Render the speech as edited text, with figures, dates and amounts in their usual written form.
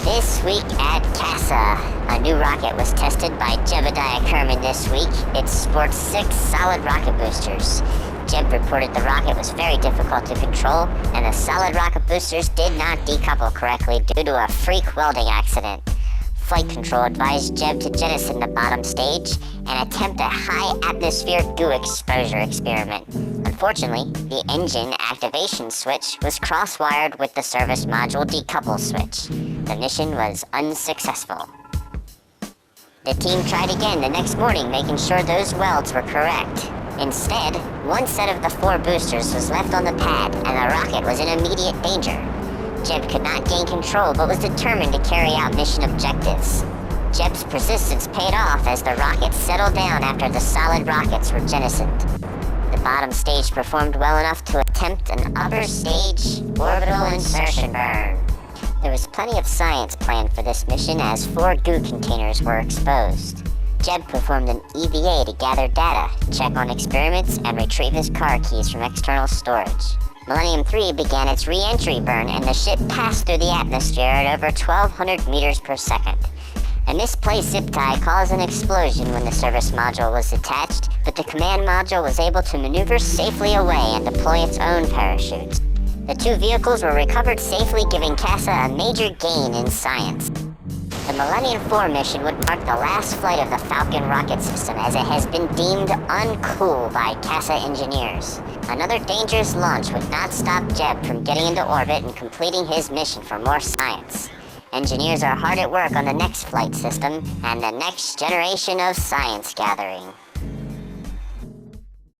This week at KASA, a new rocket was tested by Jebediah Kerman this week. It sports 6 solid rocket boosters. Jeb reported the rocket was very difficult to control, and the solid rocket boosters did not decouple correctly due to a freak welding accident. Flight control advised Jeb to jettison the bottom stage and attempt a high-atmosphere goo exposure experiment. Unfortunately, the engine activation switch was cross-wired with the service module decouple switch. The mission was unsuccessful. The team tried again the next morning, making sure those welds were correct. Instead, one set of the 4 boosters was left on the pad, and the rocket was in immediate danger. Jeb could not gain control, but was determined to carry out mission objectives. Jeb's persistence paid off as the rocket settled down after the solid rockets were jettisoned. The bottom stage performed well enough to attempt an upper stage orbital insertion burn. There was plenty of science planned for this mission as 4 goo containers were exposed. Jeb performed an EVA to gather data, check on experiments, and retrieve his car keys from external storage. Millennium 3 began its re-entry burn, and the ship passed through the atmosphere at over 1,200 meters per second. A misplaced zip tie caused an explosion when the service module was detached, but the command module was able to maneuver safely away and deploy its own parachutes. The 2 vehicles were recovered safely, giving KASA a major gain in science. The Millennium 4 mission would mark the last flight of the Falcon rocket system, as it has been deemed uncool by KASA engineers. Another dangerous launch would not stop Jeb from getting into orbit and completing his mission for more science. Engineers are hard at work on the next flight system and the next generation of science gathering.